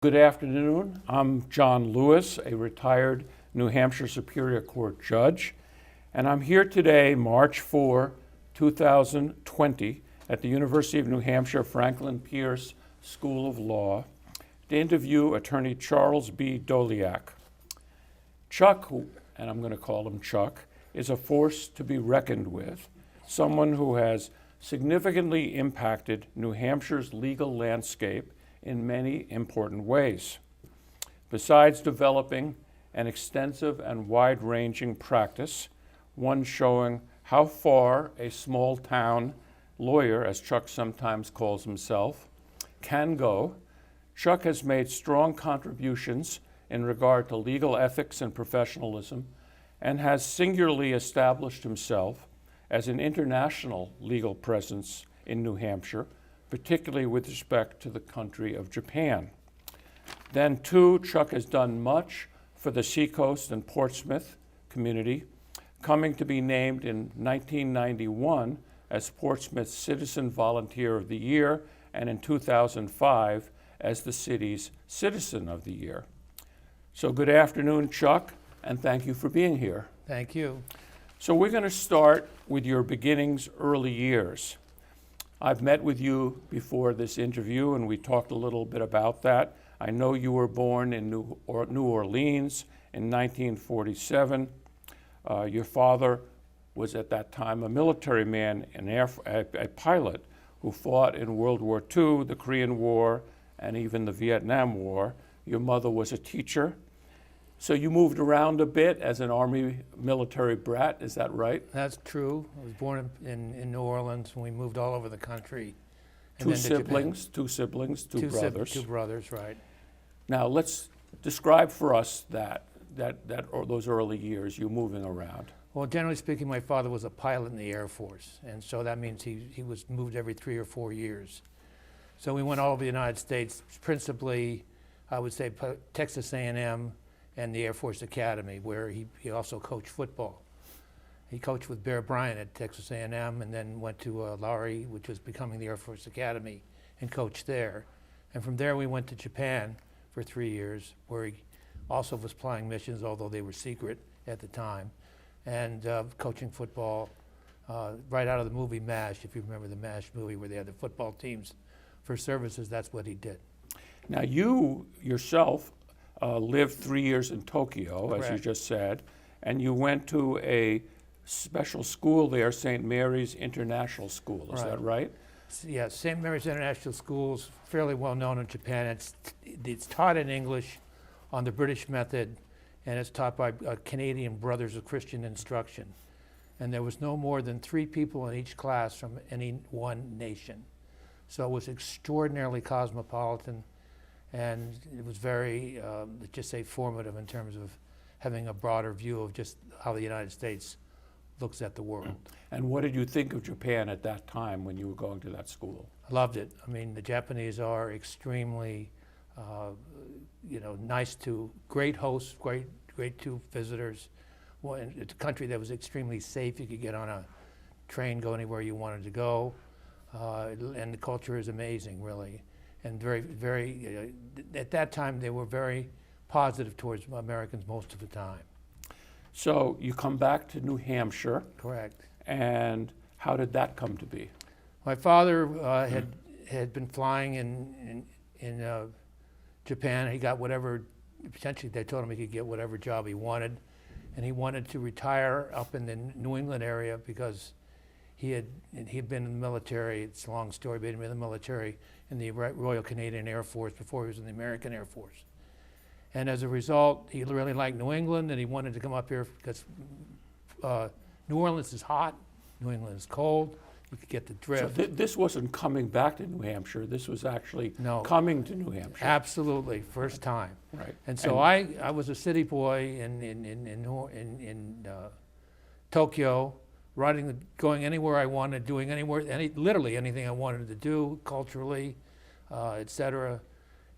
Good afternoon. I'm John Lewis, a retired New Hampshire Superior Court judge, and I'm here today, March 4, 2020, at the University of New Hampshire Franklin Pierce School of Law to interview Attorney Charles B. Doleac. Chuck, and I'm going to call him Chuck, is a force to be reckoned with, someone who has significantly impacted New Hampshire's legal landscape in many important ways. Besides developing an extensive and wide-ranging practice, one showing how far a small-town lawyer, as Chuck sometimes calls himself, can go, Chuck has made strong contributions in regard to legal ethics and professionalism and has singularly established himself as an international legal presence in New Hampshire, particularly with respect to the country of Japan. Then too, Chuck has done much for the Seacoast and Portsmouth community, coming to be named in 1991 as Portsmouth Citizen Volunteer of the Year and in 2005 as the city's Citizen of the Year. So good afternoon, Chuck, and thank you for being here. Thank you. So we're going to start with your beginnings, early years. I've met with you before this interview, and we talked a little bit about that. I know you were born in New Orleans in 1947. Your father was at that time a military man, a pilot who fought in World War II, the Korean War, and even the Vietnam War. Your mother was a teacher. So you moved around a bit as an Army military brat, is that right? That's true. I was born in New Orleans, and we moved all over the country. Two siblings, two brothers. Two brothers, right. Now let's describe for us those early years, you moving around. Well, generally speaking, my father was a pilot in the Air Force, and so that means he was moved every 3 or 4 years. So we went all over the United States, principally, I would say, Texas A&M, and the Air Force Academy, where he also coached football. He coached with Bear Bryant at Texas A&M, and then went to Lowry, which was becoming the Air Force Academy, and coached there. And from there we went to Japan for 3 years, where he also was flying missions, although they were secret at the time, and coaching football right out of the movie MASH, if you remember the MASH movie where they had the football teams for services. That's what he did. Now you yourself lived 3 years in Tokyo, Correct. as you just said, and you went to a special school there, St. Mary's International School, is that right? Yeah, St. Mary's International School is fairly well known in Japan. It's taught in English on the British method, and it's taught by Canadian Brothers of Christian Instruction. And there was no more than 3 people in each class from any one nation. So it was extraordinarily cosmopolitan. And it was very, let's just say, formative in terms of having a broader view of just how the United States looks at the world. And what did you think of Japan at that time when you were going to that school? I loved it. I mean, the Japanese are extremely, nice to, great hosts, great to visitors. Well, it's a country that was extremely safe. You could get on a train, go anywhere you wanted to go. And the culture is amazing, really. And very, at that time, they were very positive towards Americans most of the time. So you come back to New Hampshire. Correct. And how did that come to be? My father had been flying in Japan. He got whatever, potentially they told him he could get whatever job he wanted. And he wanted to retire up in the New England area because he had been in the military. It's a long story, but he'd been in the military in the Royal Canadian Air Force before he was in the American Air Force. And as a result, he really liked New England, and he wanted to come up here because New Orleans is hot, New England is cold. You could get the drift. So this wasn't coming back to New Hampshire. This was actually coming to New Hampshire. Absolutely, first time. Right. And so I was a city boy in Tokyo, going anywhere I wanted, doing literally anything I wanted to do culturally, etc.,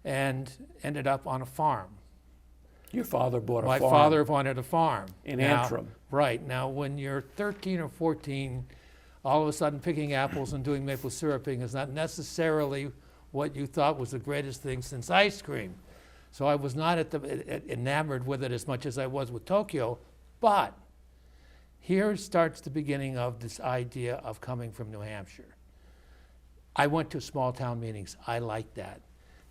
and ended up on a farm. Your father bought a farm. My father wanted a farm. In Antrim. Right. Now, when you're 13 or 14, all of a sudden picking apples and doing maple syruping is not necessarily what you thought was the greatest thing since ice cream. So I was not enamored with it as much as I was with Tokyo, but here starts the beginning of this idea of coming from New Hampshire. I went to small town meetings. I liked that.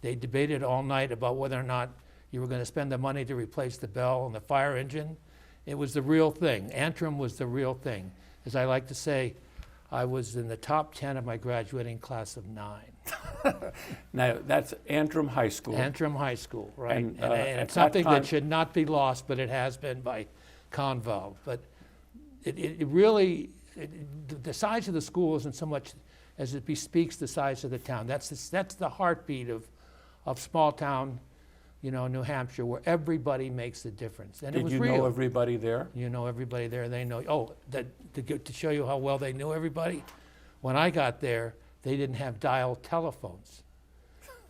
They debated all night about whether or not you were going to spend the money to replace the bell and the fire engine. It was the real thing. Antrim was the real thing. As I like to say, I was in the top 10 of my graduating class of 9. Now, that's Antrim High School. Antrim High School, right. And, And at it's something that time- that should not be lost, but it has been by Conval. But it really, the size of the school isn't so much as it bespeaks the size of the town. That's the heartbeat of small town, New Hampshire, where everybody makes a difference. And it Did was you real. know everybody there? You know everybody there. They know. Oh, to show you how well they knew everybody, when I got there, they didn't have dial telephones.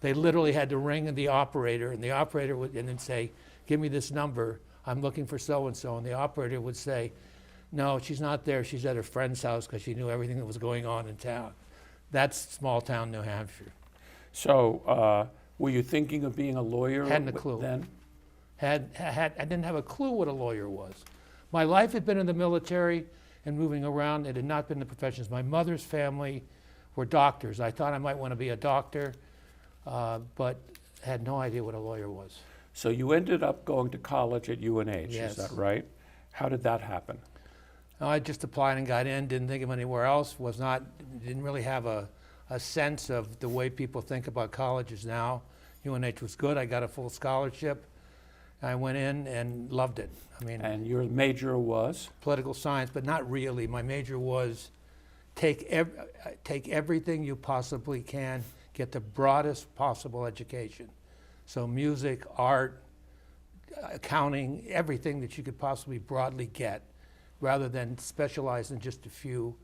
They literally had to ring the operator, and the operator would and then say, "Give me this number. I'm looking for so and so." And the operator would say, "No, she's not there. She's at her friend's house," because she knew everything that was going on in town. That's small town New Hampshire. So, were you thinking of being a lawyer Hadn't a clue. then? I didn't have a clue what a lawyer was. My life had been in the military and moving around. It had not been the professions. My mother's family were doctors. I thought I might want to be a doctor, but had no idea what a lawyer was. So you ended up going to college at UNH, Yes. is that right? How did that happen? I just applied and got in, didn't think of anywhere else, didn't really have a sense of the way people think about colleges now. UNH was good. I got a full scholarship. I went in and loved it. I mean, And your major was? political science, but not really. My major was take everything you possibly can, get the broadest possible education. So music, art, accounting, everything that you could possibly broadly get, rather than specialize in just a few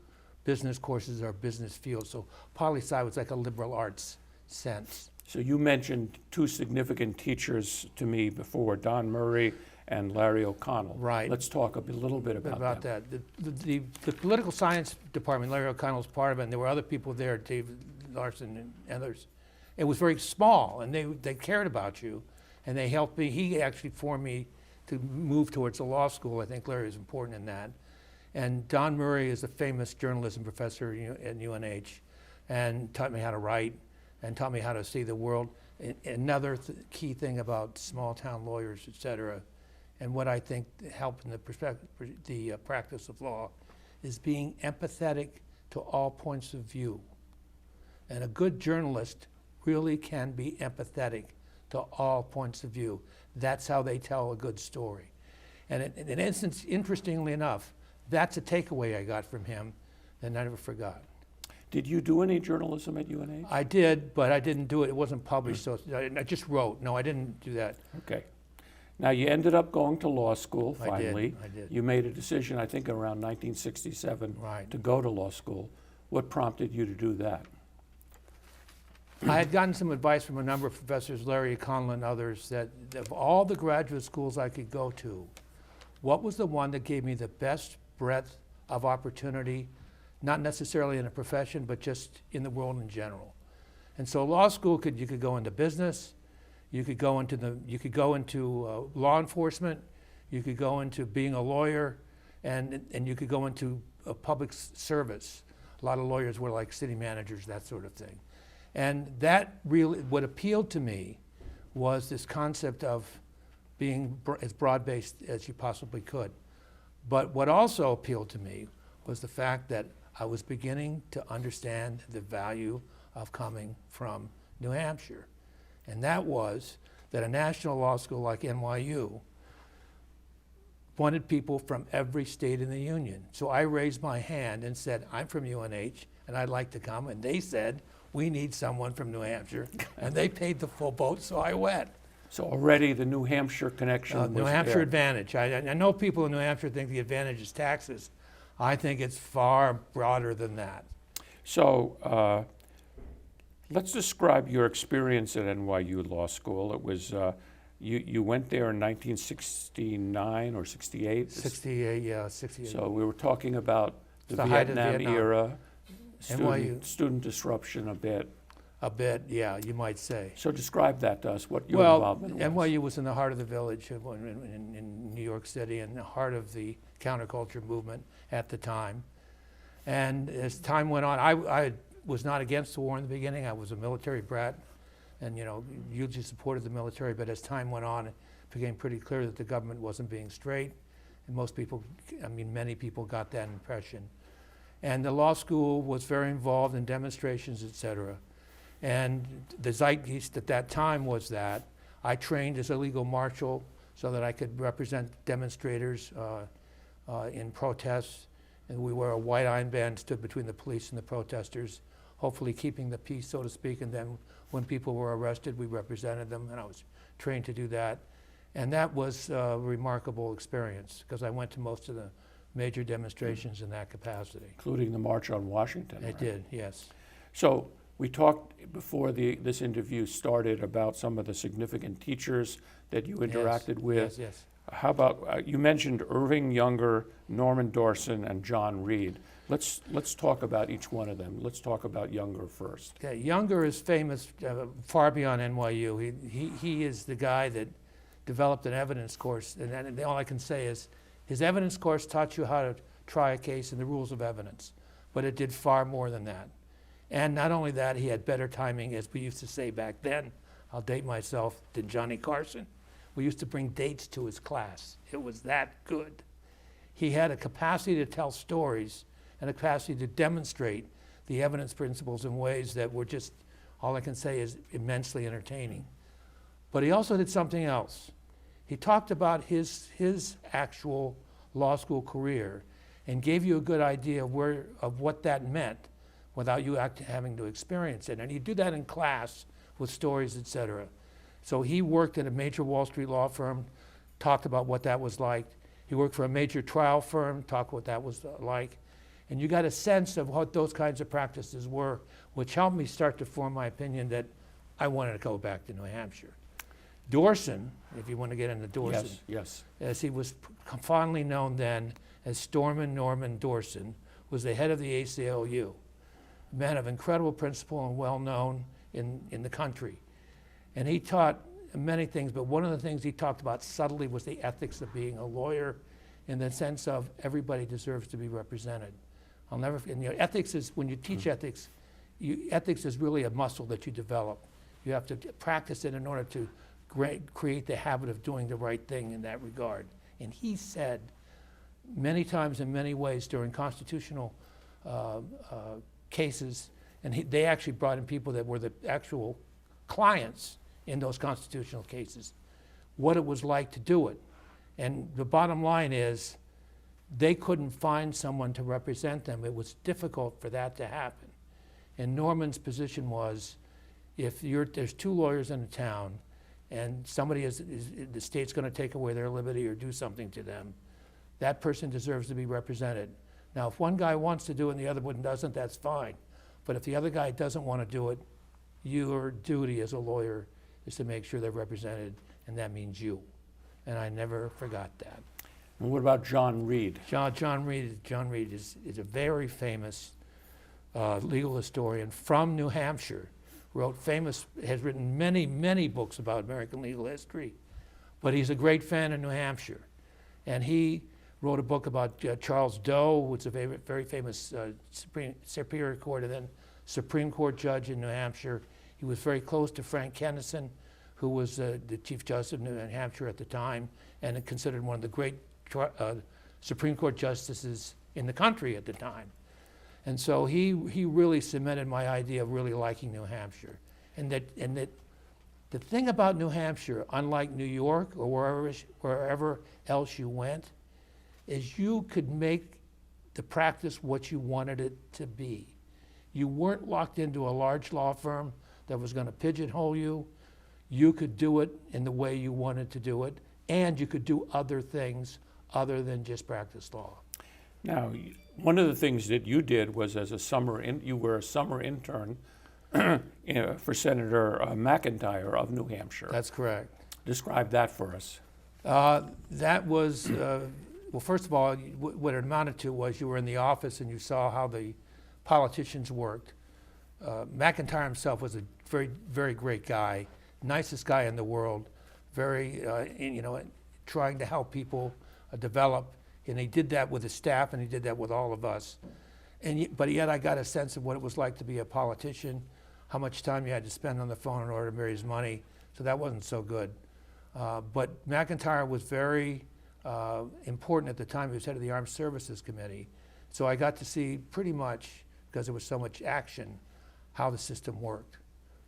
business courses or business fields. So poli-sci was like a liberal arts sense. So you mentioned two significant teachers to me before, Don Murray and Larry O'Connell. Right. Let's talk a little bit about them. that. The political science department, Larry O'Connell was part of it, and there were other people there, David Larson and others. It was very small, and they cared about you, and they helped me. He actually formed me to move towards the law school. I think Larry was important in that. And Don Murray is a famous journalism professor at UNH, and taught me how to write, and taught me how to see the world. Another key thing about small town lawyers, et cetera, and what I think helped in the practice of law, is being empathetic to all points of view. And a good journalist really can be empathetic to all points of view. That's how they tell a good story. And in an instance, interestingly enough, that's a takeaway I got from him that I never forgot. Did you do any journalism at UNH? I did, but I didn't do it. It wasn't published, so I just wrote. No, I didn't do that. Okay. Now, you ended up going to law school finally. I did. You made a decision, I think, around 1967 Right. to go to law school. What prompted you to do that? I had gotten some advice from a number of professors, Larry O'Connell and others, that of all the graduate schools I could go to, what was the one that gave me the best breadth of opportunity, not necessarily in a profession, but just in the world in general. And so law school you could go into business, you could go into law enforcement, you could go into being a lawyer, and you could go into a public service. A lot of lawyers were like city managers, that sort of thing. And that really, what appealed to me was this concept of being as broad-based as you possibly could. But what also appealed to me was the fact that I was beginning to understand the value of coming from New Hampshire. And that was that a national law school like NYU wanted people from every state in the union. So I raised my hand and said, I'm from UNH and I'd like to come. And they said, we need someone from New Hampshire. And they paid the full boat, so I went. So already the New Hampshire connection was New Hampshire there. advantage. I know people in New Hampshire think the advantage is taxes. I think it's far broader than that. So let's describe your experience at NYU Law School. It was, you went there in 1969 or 68? 68, yeah, 68. So we were talking about the the height of Vietnam Vietnam. era, NYU. student disruption a bit. A bit, yeah, you might say. So describe that to us, what your Well, involvement was. NYU was in the heart of the village in New York City, and the heart of the counterculture movement at the time. And as time went on, I was not against the war in the beginning. I was a military brat, and hugely supported the military. But as time went on, it became pretty clear that the government wasn't being straight, and most people, many people got that impression. And the law school was very involved in demonstrations, et cetera. And the zeitgeist at that time was that I trained as a legal marshal so that I could represent demonstrators in protests. And we wore a white iron band, stood between the police and the protesters, hopefully keeping the peace, so to speak. And then when people were arrested, we represented them, and I was trained to do that. And that was a remarkable experience, because I went to most of the major demonstrations in that capacity. Including the March on Washington. I did, yes. So we talked before this interview started about some of the significant teachers that you interacted with. Yes. How about, you mentioned Irving Younger, Norman Dorson, and John Reed. Let's talk about each one of them. Let's talk about Younger first. Okay, Younger is famous far beyond NYU. He is the guy that developed an evidence course, and all I can say is his evidence course taught you how to try a case and the rules of evidence, but it did far more than that. And not only that, he had better timing, as we used to say back then, I'll date myself, than Johnny Carson. We used to bring dates to his class. It was that good. He had a capacity to tell stories and a capacity to demonstrate the evidence principles in ways that were just, all I can say is immensely entertaining. But he also did something else. He talked about his actual law school career and gave you a good idea of what that meant without you having to experience it. And he'd do that in class with stories, et cetera. So he worked at a major Wall Street law firm, talked about what that was like. He worked for a major trial firm, talked what that was like. And you got a sense of what those kinds of practices were, which helped me start to form my opinion that I wanted to go back to New Hampshire. Dorson, if you want to get into Dorson, Yes. as he was fondly known then as Stormin Norman Dorson, was the head of the ACLU. A man of incredible principle and well known in the country. And he taught many things, but one of the things he talked about subtly was the ethics of being a lawyer, in the sense of everybody deserves to be represented. I'll never forget, ethics is, when you teach ethics, ethics is really a muscle that you develop. You have to practice it in order to create the habit of doing the right thing in that regard. And he said many times in many ways during constitutional cases, and they actually brought in people that were the actual clients in those constitutional cases, what it was like to do it. And the bottom line is, they couldn't find someone to represent them. It was difficult for that to happen. And Norman's position was, if there's two lawyers in a town, and somebody the state's going to take away their liberty or do something to them, that person deserves to be represented. Now, if one guy wants to do it and the other one doesn't, that's fine. But if the other guy doesn't want to do it, your duty as a lawyer is to make sure they're represented, and that means you. And I never forgot that. And what about John Reed? John Reed is a very famous legal historian from New Hampshire. Has written many books about American legal history, but he's a great fan of New Hampshire. And he wrote a book about Charles Doe, who's a very famous Superior Court and then Supreme Court judge in New Hampshire. He was very close to Frank Kennison, who was the Chief Justice of New Hampshire at the time, and considered one of the great Supreme Court justices in the country at the time. And so he really cemented my idea of really liking New Hampshire. And that the thing about New Hampshire, unlike New York or wherever else you went, is you could make the practice what you wanted it to be. You weren't locked into a large law firm that was going to pigeonhole you. You could do it in the way you wanted to do it, and you could do other things other than just practice law. Now, one of the things that you did was you were a summer intern for Senator McIntyre of New Hampshire. That's correct. Describe that for us. That was, well, first of all, what it amounted to was you were in the office and you saw how the politicians worked. McIntyre himself was a very, very great guy, nicest guy in the world, very, trying to help people develop. And he did that with his staff, and he did that with all of us. But yet I got a sense of what it was like to be a politician, how much time you had to spend on the phone in order to raise money. So that wasn't so good. But McIntyre was very important at the time. He was head of the Armed Services Committee. So I got to see pretty much, because there was so much action, how the system worked,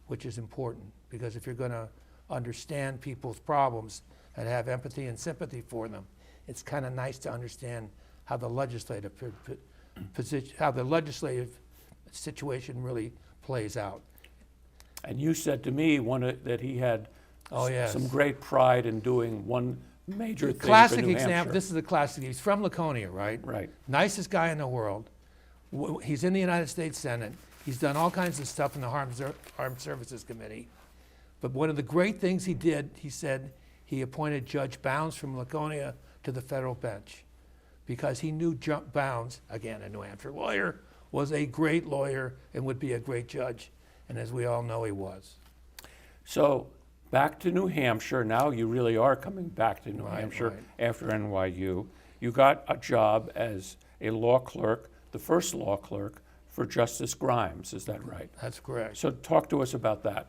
which is important. Because if you're going to understand people's problems and have empathy and sympathy for them, it's kind of nice to understand how the legislative situation really plays out. And you said to me that he had Yes. some great pride in doing one major thing Classic for New example, Hampshire. this is a classic, he's from Laconia, right? Right. Nicest guy in the world. He's in the United States Senate. He's done all kinds of stuff in the Armed Services Committee. But one of the great things he did, he said, he appointed Judge Bounds from Laconia to the federal bench because he knew Bounds, again, a New Hampshire lawyer, was a great lawyer and would be a great judge. And as we all know, he was. So back to New Hampshire. Now you really are coming back to New Right, Hampshire right. after NYU. You got a job as a law clerk, the first law clerk for Justice Grimes. Is that right? That's correct. So talk to us about that.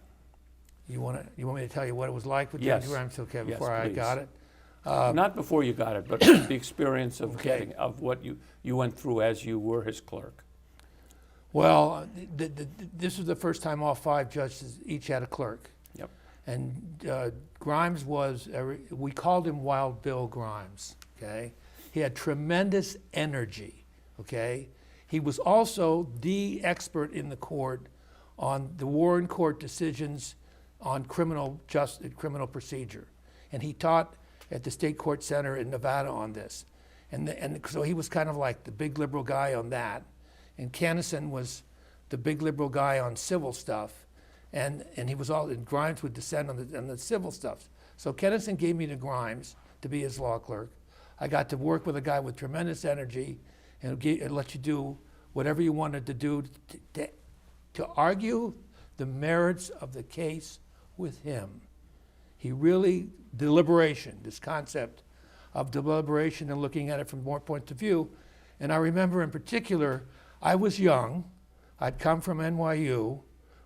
You want me to tell you what it was like with Yes. Judge Grimes? Okay, Yes, before I please. got it. Not before you got it, but the experience of Okay. of what you went through as you were his clerk. Well, this was the first time all 5 judges each had a clerk. Yep. And Grimes was, we called him Wild Bill Grimes, okay? He had tremendous energy, okay? He was also the expert in the court on the Warren Court decisions on criminal procedure. And he taught at the State Court Center in Nevada on this. And so he was kind of like the big liberal guy on that. And Kennison was the big liberal guy on civil stuff. And Grimes would descend on the civil stuff. So Kennison gave me to Grimes to be his law clerk. I got to work with a guy with tremendous energy and let you do whatever you wanted to do to argue the merits of the case with him. He really, deliberation, this concept of deliberation and looking at it from more points of view. And I remember in particular, I was young. I'd come from NYU,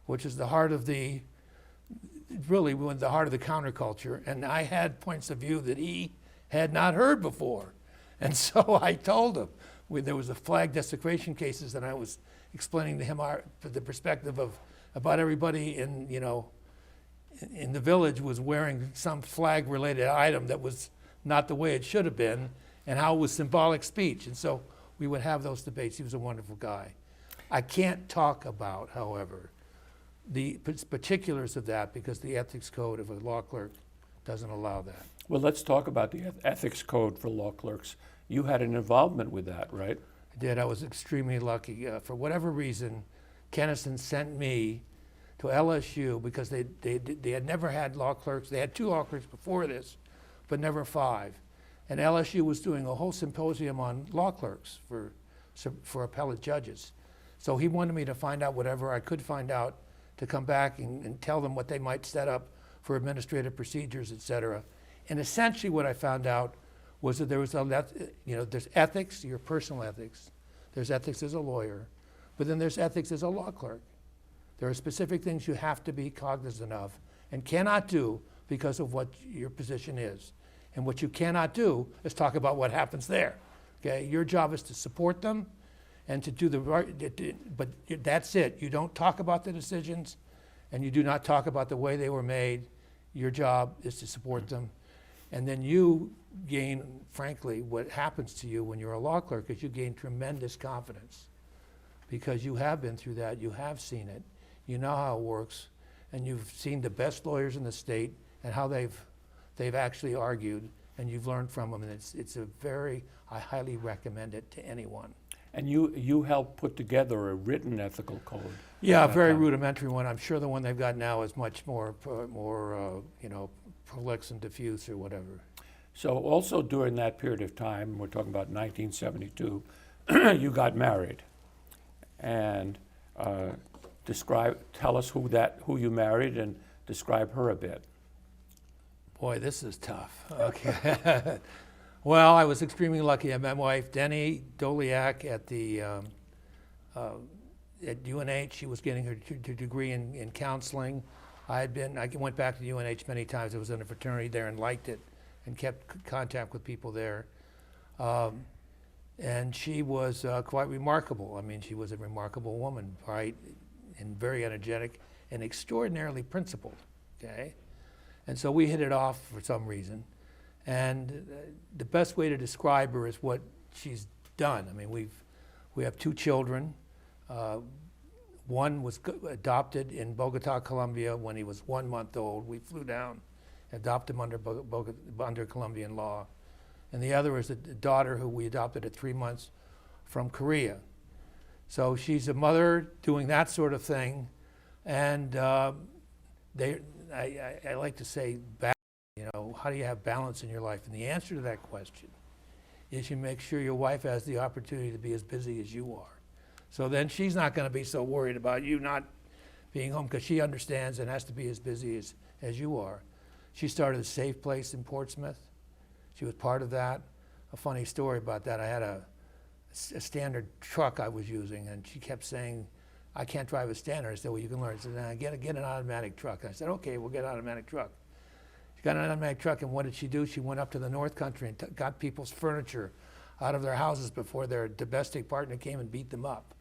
which is the heart of the counterculture, and I had points of view that he had not heard before. And so I told him, there was a flag desecration cases, and I was explaining to him the perspective of about everybody in the village was wearing some flag-related item that was not the way it should have been, and how it was symbolic speech. And so we would have those debates. He was a wonderful guy. I can't talk about, however, the particulars of that because the ethics code of a law clerk doesn't allow that. Well, let's talk about the ethics code for law clerks. You had an involvement with that, right? I did. I was extremely lucky. For whatever reason, Kennison sent me to LSU because they had never had law clerks. They had 2 law clerks before this, but never 5. And LSU was doing a whole symposium on law clerks for appellate judges. So he wanted me to find out whatever I could find out to come back and tell them what they might set up for administrative procedures, et cetera. And essentially what I found out was that there was there's ethics, your personal ethics. There's ethics as a lawyer, but then there's ethics as a law clerk. There are specific things you have to be cognizant of and cannot do because of what your position is. And what you cannot do is talk about what happens there. Okay, your job is to support them and to do the right, but that's it. You don't talk about the decisions and you do not talk about the way they were made. Your job is to support them. And then you gain, frankly, what happens to you when you're a law clerk is you gain tremendous confidence because you have been through that, you have seen it, you know how it works, and you've seen the best lawyers in the state and how they've actually argued, and you've learned from them, and I highly recommend it to anyone. And you helped put together a written ethical code. Yeah, a at that very time. rudimentary one. I'm sure the one they've got now is much more prolix and diffuse or whatever. So also during that period of time, we're talking about 1972, you got married. And tell us who you married and describe her a bit. Boy, this is tough. Okay. Well, I was extremely lucky. I met my wife, Denny Doleac, at UNH. She was getting her degree in counseling. I went back to UNH many times. I was in a fraternity there and liked it and kept contact with people there. And she was quite remarkable. I mean, she was a remarkable woman, bright and very energetic and extraordinarily principled, okay? And so we hit it off for some reason. And the best way to describe her is what she's done. I mean, we have 2 children. One was adopted in Bogota, Colombia when he was 1 month old. We flew down, adopted him under Colombian law. And the other is a daughter who we adopted at 3 months from Korea. So she's a mother doing that sort of thing. And I like to say, how do you have balance in your life? And the answer to that question is you make sure your wife has the opportunity to be as busy as you are. So then she's not going to be so worried about you not being home because she understands and has to be as busy as you are. She started a safe place in Portsmouth. She was part of that. A funny story about that, I had a standard truck I was using, and she kept saying, I can't drive a standard. I said, well, you can learn. She said, nah, get an automatic truck. And I said, okay, we'll get an automatic truck. She got an automatic truck, and what did she do? She went up to the North Country and got people's furniture out of their houses before their domestic partner came and beat them up.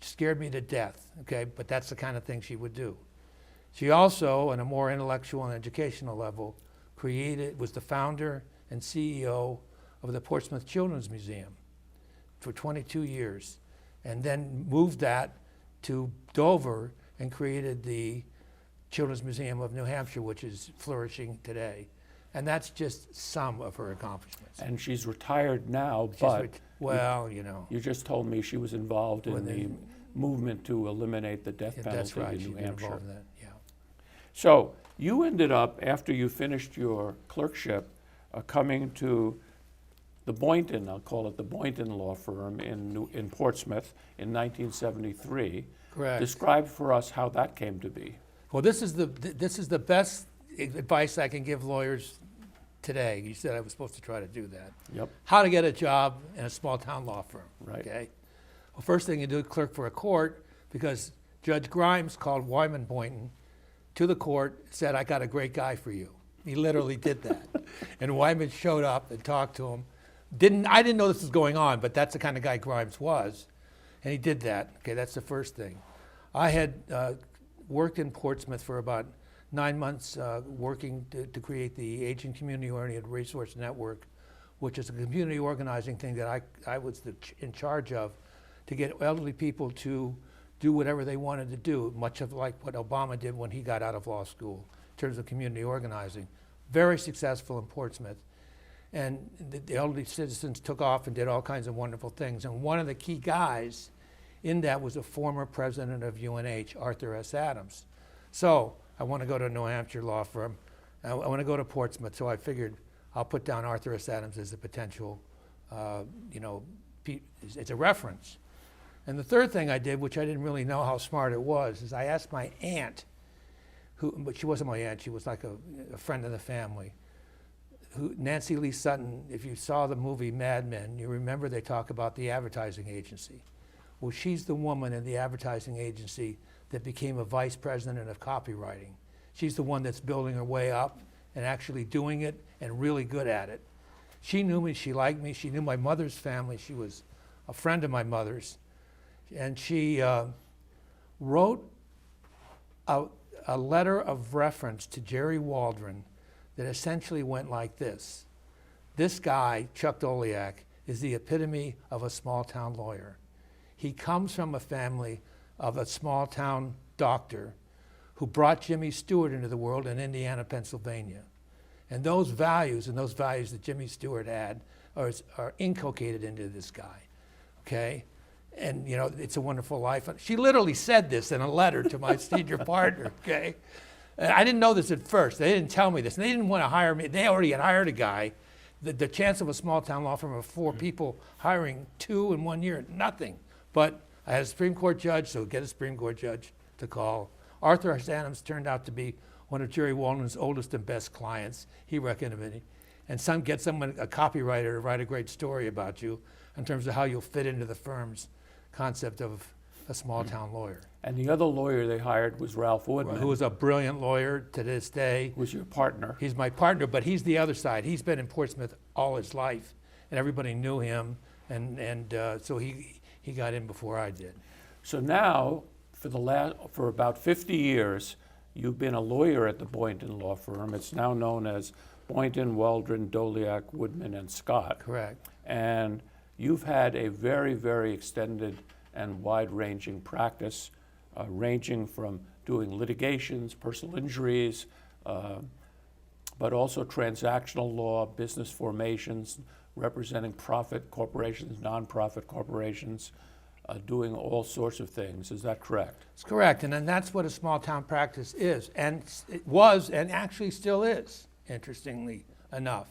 She scared me to death, okay? But that's the kind of thing she would do. She also, on a more intellectual and educational level, was the founder and CEO of the Portsmouth Children's Museum for 22 years, and then moved that to Dover and created the Children's Museum of New Hampshire, which is flourishing today. And that's just some of her accomplishments. And she's retired now, you just told me she was involved in the movement to eliminate the death penalty that's right, in New Hampshire. Involved in that, yeah. So you ended up, after you finished your clerkship, coming to the Boynton, I'll call it the Boynton Law Firm in Portsmouth in 1973. Correct. Describe for us how that came to be. Well, this is the best advice I can give lawyers today. You said I was supposed to try to do that. Yep. How to get a job in a small town law firm. Right. Okay. Well, first thing you do, clerk for a court, because Judge Grimes called Wyman Boynton to the court, said, I got a great guy for you. He literally did that. And Wyman showed up and talked to him. I didn't know this was going on, but that's the kind of guy Grimes was. And he did that. Okay, that's the first thing. I had worked in Portsmouth for about 9 months, working to create the Aging Community Oriented Resource Network, which is a community organizing thing that I was in charge of, to get elderly people to do whatever they wanted to do, much of like what Obama did when he got out of law school in terms of community organizing. Very successful in Portsmouth. And the elderly citizens took off and did all kinds of wonderful things. And one of the key guys in that was a former president of UNH, Arthur S. Adams. So I want to go to a New Hampshire law firm. I want to go to Portsmouth. So I figured I'll put down Arthur S. Adams as a potential, it's a reference. And the third thing I did, which I didn't really know how smart it was, is I asked my aunt, but she wasn't my aunt, she was like a friend of the family, Nancy Lee Sutton. If you saw the movie Mad Men, you remember they talk about the advertising agency. Well, she's the woman in the advertising agency that became a vice president of copywriting. She's the one that's building her way up and actually doing it and really good at it. She knew me, she liked me, she knew my mother's family, she was a friend of my mother's. And she wrote a letter of reference to Jerry Waldron that essentially went like this. This guy, Chuck Doleac, is the epitome of a small town lawyer. He comes from a family of a small town doctor who brought Jimmy Stewart into the world in Indiana, Pennsylvania. And those values that Jimmy Stewart had are inculcated into this guy, okay? And it's a wonderful life. She literally said this in a letter to my senior partner, okay? And I didn't know this at first. They didn't tell me this. And they didn't want to hire me. They already had hired a guy. The chance of a small town law firm of 4 people hiring 2 in 1 year, nothing. But I had a Supreme Court judge, so get a Supreme Court judge. to call. Arthur Adams turned out to be one of Jerry Waldron's oldest and best clients. He recommended it. And get someone, a copywriter, to write a great story about you in terms of how you'll fit into the firm's concept of a small town lawyer. And the other lawyer they hired was Ralph Woodman. Who was a brilliant lawyer to this day. Was your partner. He's my partner, but he's the other side. He's been in Portsmouth all his life, and everybody knew him, and so he got in before I did. So now, for about 50 years, you've been a lawyer at the Boynton Law Firm. It's now known as Boynton, Waldron, Doleac, Woodman, and Scott. Correct. And you've had a very, very extended and wide-ranging practice, ranging from doing litigations, personal injuries, but also transactional law, business formations, representing profit corporations, nonprofit corporations, doing all sorts of things. Is that correct? It's correct, and then that's what a small town practice is, and it was, and actually still is, interestingly enough.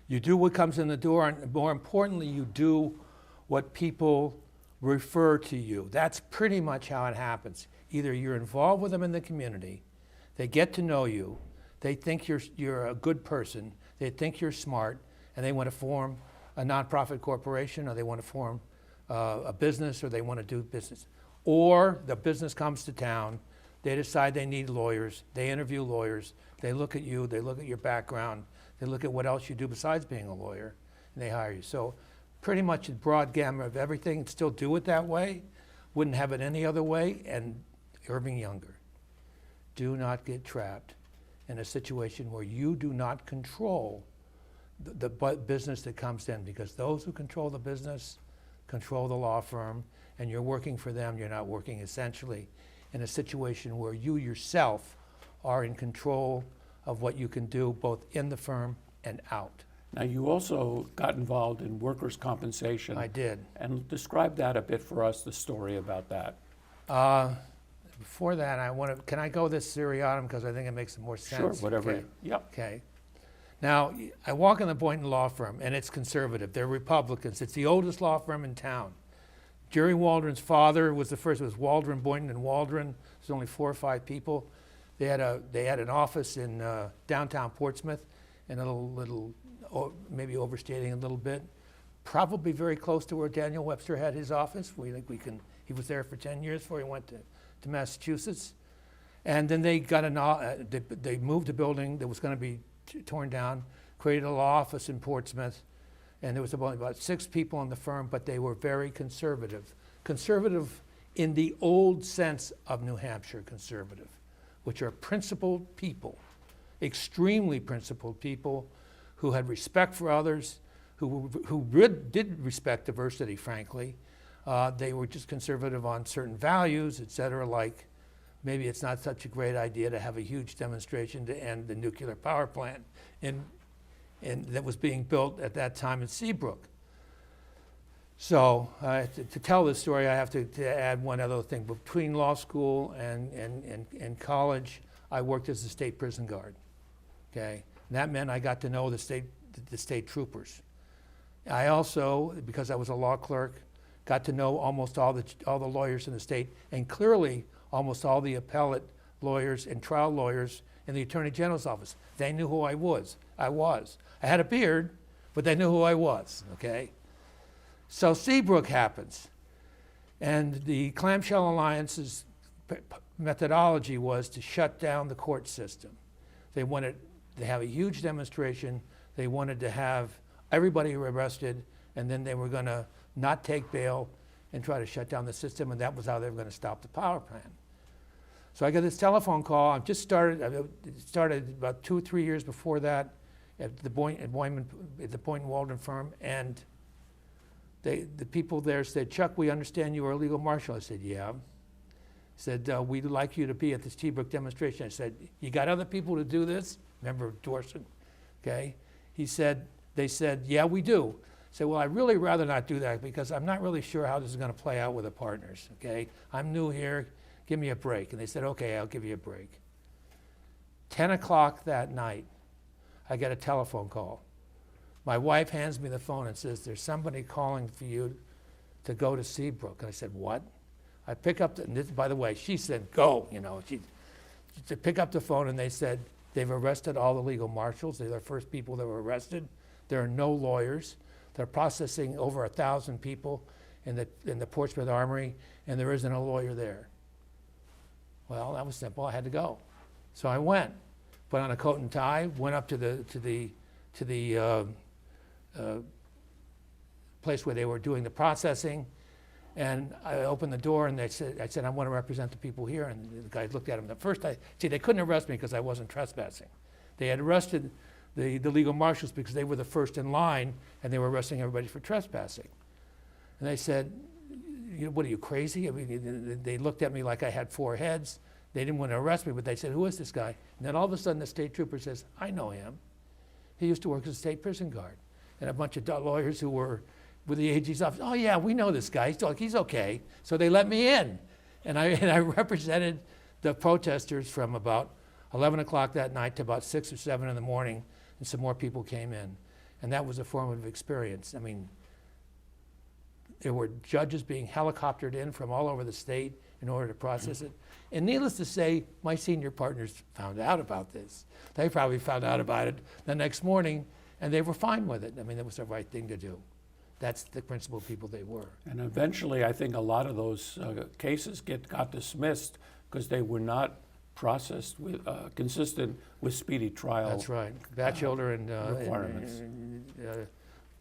You do what comes in the door, and more importantly, you do what people refer to you. That's pretty much how it happens. Either you're involved with them in the community, they get to know you, they think you're a good person, they think you're smart, and they want to form a nonprofit corporation, or they want to form a business, or they want to do business. Or the business comes to town, they decide they need lawyers, they interview lawyers, they look at you, they look at your background, they look at what else you do besides being a lawyer, and they hire you. So pretty much a broad gamut of everything, still do it that way, wouldn't have it any other way. And Irving Younger, do not get trapped in a situation where you do not control the business that comes in, because those who control the business control the law firm, and you're working for them. You're not working essentially in a situation where you yourself are in control of what you can do both in the firm and out. Now, you also got involved in workers' compensation. I did. And describe that a bit for us, the story about that. Before that, can I go this seriatim, because I think it makes more sense? Sure, whatever. Okay. Yep. Okay. Now, I walk in the Boynton Law Firm, and it's conservative. They're Republicans. It's the oldest law firm in town. Jerry Waldron's father was the first. It was Waldron, Boynton, and Waldron. There's only 4 or 5 people. They had an office in downtown Portsmouth, in a little, maybe overstating a little bit, probably very close to where Daniel Webster had his office. He was there for 10 years before he went to Massachusetts. And then they they moved a building that was going to be torn down, created a law office in Portsmouth, and there was about 6 people in the firm, but they were very conservative. Conservative in the old sense of New Hampshire conservative, which are principled people, extremely principled people who had respect for others, who did respect diversity, frankly. They were just conservative on certain values, et cetera, like maybe it's not such a great idea to have a huge demonstration to end the nuclear power plant that was being built at that time in Seabrook. So to tell this story, I have to add one other thing. Between law school and college, I worked as a state prison guard. Okay, and that meant I got to know the state troopers. I also, because I was a law clerk, got to know almost all the lawyers in the state, and clearly almost all the appellate lawyers and trial lawyers in the Attorney General's office. They knew who I was. I had a beard, but they knew who I was, okay? So Seabrook happens, and the Clamshell Alliance's methodology was to shut down the court system. They wanted to have a huge demonstration. They wanted to have everybody arrested, and then they were going to not take bail and try to shut down the system, and that was how they were going to stop the power plant. So I got this telephone call. I started about 2 or 3 years before that at the Boynton Waldron firm, and the people there said, "Chuck, we understand you are a legal marshal." I said, "Yeah." Said, "We'd like you to be at this Seabrook demonstration." I said, "You got other people to do this?" Remember Dorson? Okay. They said, "Yeah, we do." I said, "Well, I'd really rather not do that, because I'm not really sure how this is going to play out with the partners, okay? I'm new here. Give me a break." And they said, "Okay, I'll give you a break." 10 o'clock that night, I get a telephone call. My wife hands me the phone and says, "There's somebody calling for you to go to Seabrook." And I said, "What?" I pick up, and this, by the way, she said, go, you know. She pick up the phone, and they said, they've arrested all the legal marshals. They're the first people that were arrested. There are no lawyers. They're processing over 1,000 people in the Portsmouth Armory, and there isn't a lawyer there. Well, that was simple. I had to go. So I went, put on a coat and tie, went up to the place where they were doing the processing, and I opened the door, and I said, I want to represent the people here. And the guys looked at him. At first, they couldn't arrest me because I wasn't trespassing. They had arrested the legal marshals because they were the first in line, and they were arresting everybody for trespassing. And they said, what are you, crazy? I mean, they looked at me like I had 4 heads. They didn't want to arrest me, but they said, who is this guy? And then all of a sudden, the state trooper says, I know him. He used to work as a state prison guard. And a bunch of lawyers who were with the AG's office, oh yeah, we know this guy, he's okay. So they let me in. And I represented the protesters from about 11 o'clock that night to about 6 or 7 in the morning, and some more people came in. And that was a formative experience. I mean, there were judges being helicoptered in from all over the state in order to process it. And needless to say, my senior partners found out about this. They probably found out about it the next morning, and they were fine with it. I mean, it was the right thing to do. That's the principal people they were. And eventually, I think a lot of those cases got dismissed because they were not processed with consistent with speedy trial. That's right. Batchelder and requirements.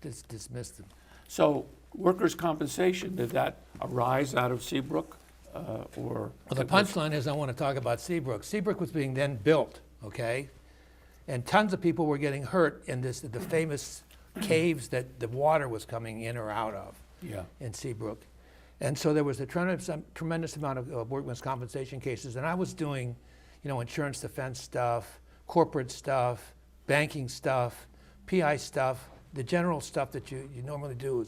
Dismissed them. So, workers' compensation, did that arise out of Seabrook, or? Well, the punchline is I want to talk about Seabrook. Seabrook was being then built, okay, and tons of people were getting hurt in the famous caves that the water was coming in or out of. Yeah. In Seabrook. And so there was a tremendous amount of workmen's compensation cases, and I was doing, you know, insurance defense stuff, corporate stuff, banking stuff, PI stuff, the general stuff that you normally do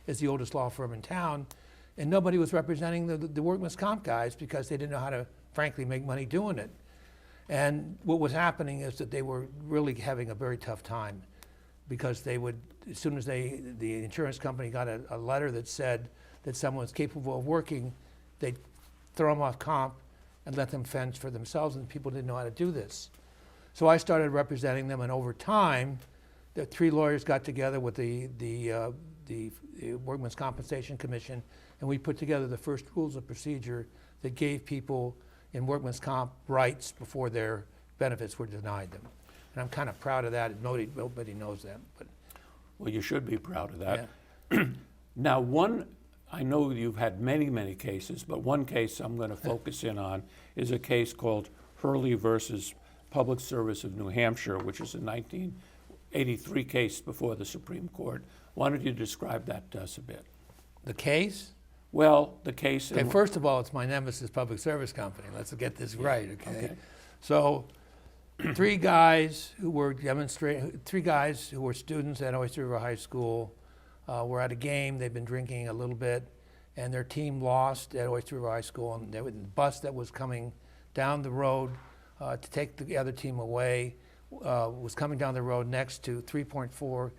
is the oldest law firm in town, and nobody was representing the workmen's comp guys because they didn't know how to, frankly, make money doing it. And what was happening is that they were really having a very tough time because they would, as soon as the insurance company got a letter that said that someone was capable of working, they'd throw them off comp and let them fend for themselves, and people didn't know how to do this. So I started representing them, and over time, the 3 lawyers got together with the Workmen's Compensation Commission, and we put together the first rules of procedure that gave people in workmen's comp rights before their benefits were denied them. And I'm kind of proud of that. Nobody knows that. But Well, you should be proud of that. yeah. Now, I know you've had many, many cases, but one case I'm going to focus in on is a case called Hurley versus Public Service of New Hampshire, which is a 1983 case before the Supreme Court. Why don't you describe that to us a bit? The case? Well, the case. Okay, first of all, it's my nemesis public service company. Let's get this right, okay? Okay. So, 3 guys who were students at Oyster River High School were at a game. They'd been drinking a little bit, and their team lost at Oyster River High School. And the bus that was coming down the road to take the other team away was coming down the road next to 3.4,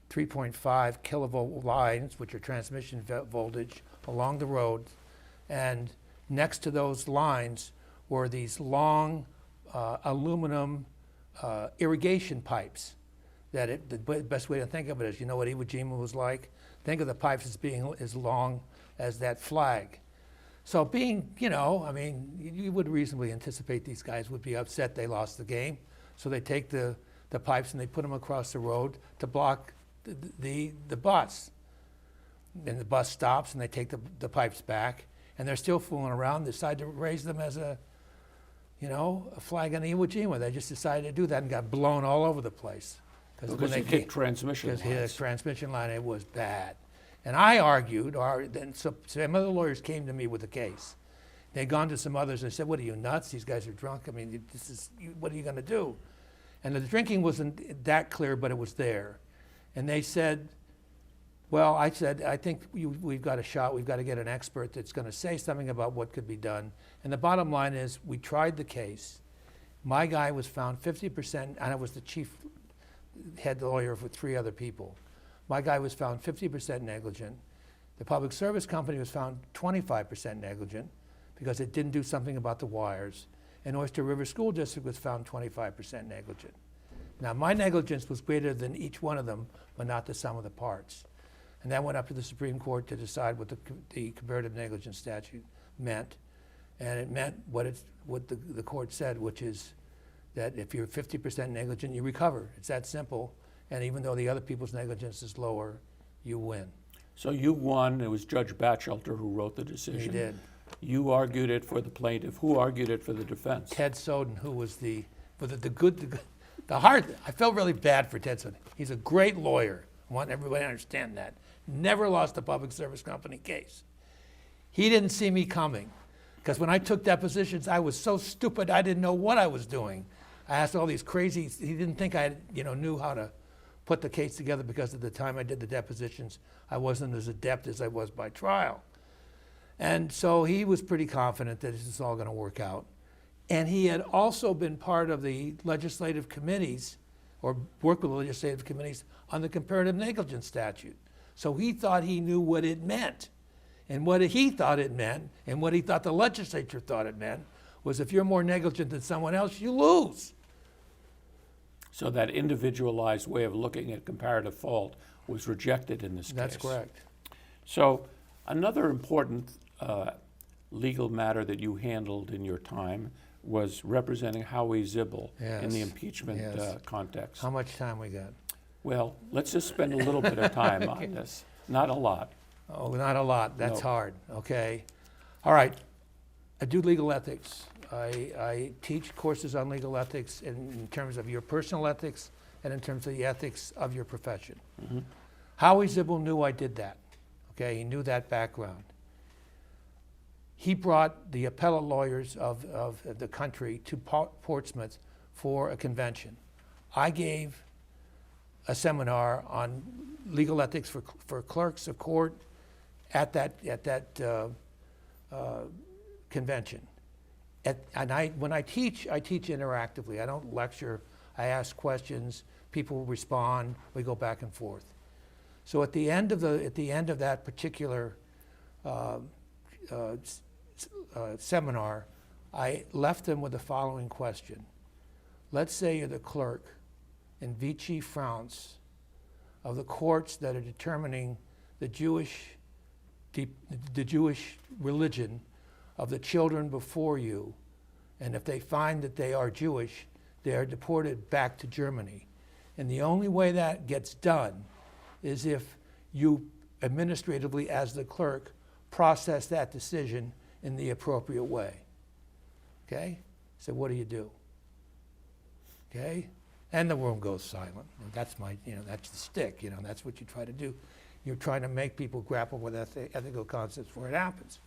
3.5 kilovolt lines, which are transmission voltage, along the road. And next to those lines were these long aluminum irrigation pipes. The best way to think of it is, you know what Iwo Jima was like? Think of the pipes as being as long as that flag. So being, you know, I mean, you would reasonably anticipate these guys would be upset they lost the game. So they take the pipes and they put them across the road to block the bus. And the bus stops and they take the pipes back, and they're still fooling around. They decide to raise them as a flag on Iwo Jima. They just decided to do that and got blown all over the place. Because they kicked transmission lines. Because his transmission line, it was bad. And I argued, then some other lawyers came to me with a case. They'd gone to some others and said, what are you, nuts? These guys are drunk. I mean, what are you going to do? And the drinking wasn't that clear, but it was there. And they said, well, I said, I think we've got a shot. We've got to get an expert that's going to say something about what could be done. And the bottom line is, we tried the case. My guy was found 50%, and I was the chief head lawyer for 3 other people. My guy was found 50% negligent. The public service company was found 25% negligent because it didn't do something about the wires. And Oyster River School District was found 25% negligent. Now, my negligence was greater than each one of them, but not the sum of the parts. And that went up to the Supreme Court to decide what the comparative negligence statute meant. And it meant what the court said, which is that if you're 50% negligent, you recover. It's that simple. And even though the other people's negligence is lower, you win. So you won. It was Judge Batchelder who wrote the decision. He did. You argued it for the plaintiff. Who argued it for the defense? Ted Soden, who was the hard. I felt really bad for Ted Soden. He's a great lawyer. I want everybody to understand that. Never lost a public service company case. He didn't see me coming, because when I took depositions, I was so stupid I didn't know what I was doing. I asked all these crazy. He didn't think I, knew how to put the case together, because at the time I did the depositions, I wasn't as adept as I was by trial. And so he was pretty confident that this is all going to work out. And he had also been part of the legislative committees, or worked with the legislative committees on the comparative negligence statute. So he thought he knew what it meant. And what he thought it meant, and what he thought the legislature thought it meant, was if you're more negligent than someone else, you lose. So that individualized way of looking at comparative fault was rejected in this case. That's correct. So another important legal matter that you handled in your time was representing Howie Zibel in the impeachment context. How much time we got? Well, let's just spend a little bit of time on this. Not a lot. Oh, not a lot. That's No. hard. Okay. All right. I do legal ethics. I teach courses on legal ethics in terms of your personal ethics and in terms of the ethics of your profession. Mm-hmm. Howie Zibel knew I did that. Okay, he knew that background. He brought the appellate lawyers of the country to Portsmouth for a convention. I gave a seminar on legal ethics for clerks of court at that convention. When I teach interactively. I don't lecture. I ask questions. People respond. We go back and forth. So at the end of that particular seminar, I left them with the following question. Let's say you're the clerk in Vichy, France, of the courts that are determining the Jewish religion of the children before you, and if they find that they are Jewish, they are deported back to Germany. And the only way that gets done is if you administratively, as the clerk, process that decision in the appropriate way. Okay? So what do you do? Okay? And the room goes silent. And that's that's the stick, that's what you try to do. You're trying to make people grapple with ethical concepts before it happens.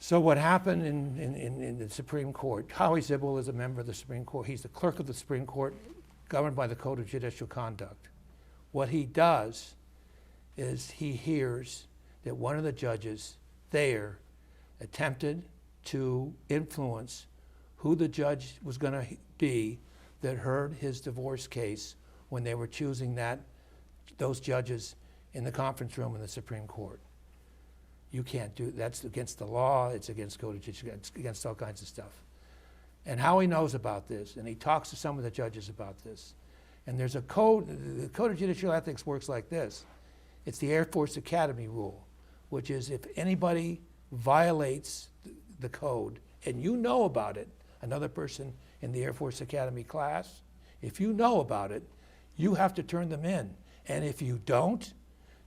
So what happened in the Supreme Court, Howie Zibel is a member of the Supreme Court. He's the clerk of the Supreme Court, governed by the Code of Judicial Conduct. What he does is he hears that one of the judges there attempted to influence who the judge was going to be that heard his divorce case when they were choosing those judges in the conference room in the Supreme Court. You can't do that's against the law. It's against Code of Judicial. It's against all kinds of stuff. And Howie knows about this, and he talks to some of the judges about this. And there's a code. The Code of Judicial Ethics works like this. It's the Air Force Academy rule, which is if anybody violates the code and you know about it, another person in the Air Force Academy class, if you know about it, you have to turn them in. And if you don't,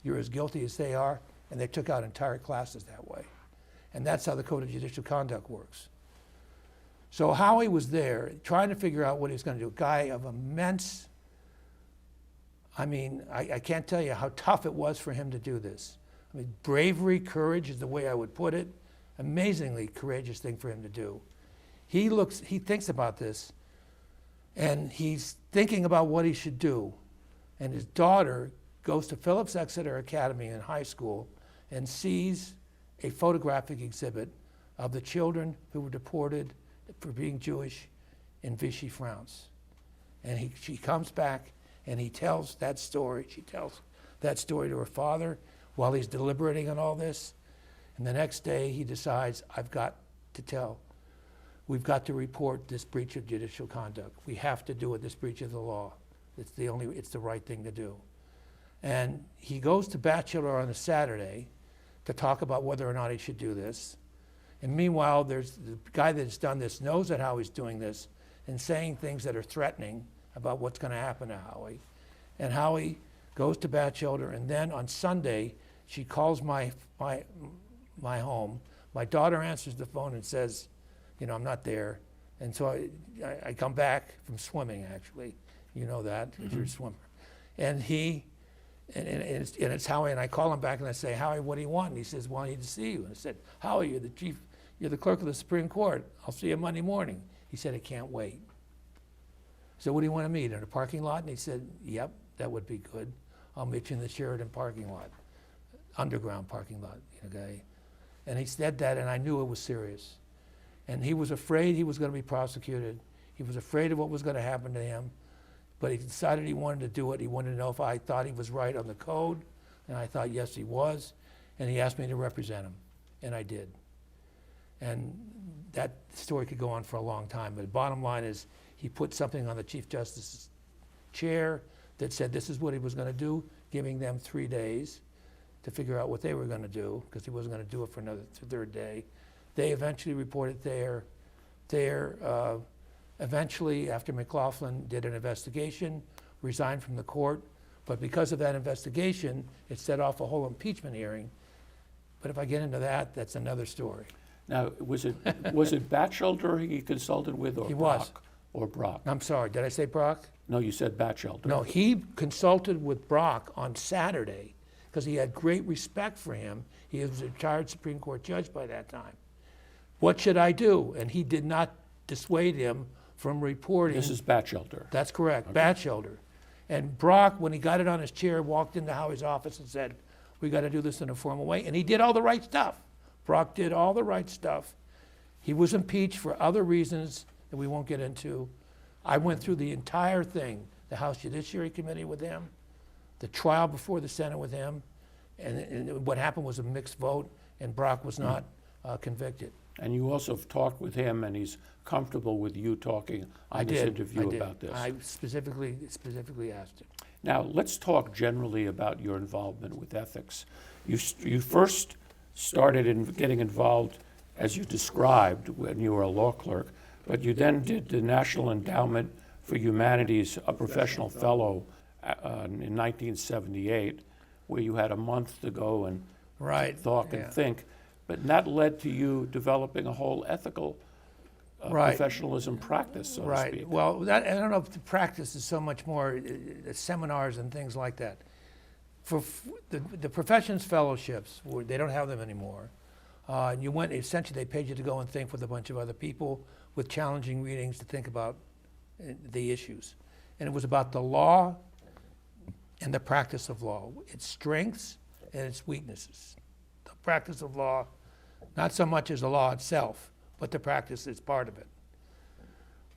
you're as guilty as they are. And they took out entire classes that way. And that's how the Code of Judicial Conduct works. So Howie was there trying to figure out what he was going to do. A guy of immense, I can't tell you how tough it was for him to do this. Bravery, courage is the way I would put it. Amazingly courageous thing for him to do. He thinks about this, and he's thinking about what he should do. And his daughter goes to Phillips Exeter Academy in high school and sees a photographic exhibit of the children who were deported for being Jewish in Vichy, France. And she comes back and he tells that story. She tells that story to her father. while he's deliberating on all this. And the next day he decides, we've got to report this breach of judicial conduct. We have to do it, this breach of the law. It's the right thing to do. And he goes to Batchelor on a Saturday to talk about whether or not he should do this. And meanwhile, there's the guy that's done this knows that Howie's doing this and saying things that are threatening about what's going to happen to Howie. And Howie goes to Batchelor, and then on Sunday, she calls my home. My daughter answers the phone and says, I'm not there. And so I come back from swimming, actually. You know that, because you're a swimmer. And it's Howie, and I call him back and I say, Howie, what do you want? And he says, well, I need to see you. And I said, Howie, you're the clerk of the Supreme Court. I'll see you Monday morning. He said, I can't wait. So what do you want to meet, in a parking lot? And he said, yep, that would be good. I'll meet you in the Sheridan parking lot, underground parking lot, okay? And he said that, and I knew it was serious. And he was afraid he was going to be prosecuted. He was afraid of what was going to happen to him. But he decided he wanted to do it. He wanted to know if I thought he was right on the code. And I thought, yes, he was. And he asked me to represent him. And I did. And that story could go on for a long time. But the bottom line is, he put something on the Chief Justice's chair that said this is what he was going to do, giving them 3 days to figure out what they were going to do, because he wasn't going to do it for another third day. They eventually reported eventually, after McLaughlin did an investigation, resigned from the court. But because of that investigation, it set off a whole impeachment hearing. But if I get into that, that's another story. Now, was it Batchelder he consulted with, or He Brock? was. Or Brock? I'm sorry, did I say Brock? No, you said Batchelder. No, he consulted with Brock on Saturday because he had great respect for him. He was a retired Supreme Court judge by that time. What should I do? And he did not dissuade him from reporting. This is Batchelder. That's correct, Okay. Batchelder. And Brock, when he got it on his chair, walked into Howie's office and said, we got to do this in a formal way. And he did all the right stuff. Brock did all the right stuff. He was impeached for other reasons that we won't get into. I went through the entire thing, the House Judiciary Committee with him, the trial before the Senate with him, and what happened was a mixed vote, and Brock was not convicted. And you also have talked with him, and he's comfortable with you talking on this interview about this. I specifically asked him. Now, let's talk generally about your involvement with ethics. You first started in getting involved, as you described, when you were a law clerk, but you then did the National Endowment for Humanities, a professional fellow in 1978, where you had a month to go and talk and think. But that led to you developing a whole ethical professionalism practice, so to speak. Well, I don't know if the practice is so much more seminars and things like that. For the professions fellowships, they don't have them anymore. You went, essentially they paid you to go and think with a bunch of other people with challenging readings to think about the issues. And it was about the law and the practice of law, its strengths and its weaknesses. The practice of law, not so much as the law itself, but the practice is part of it.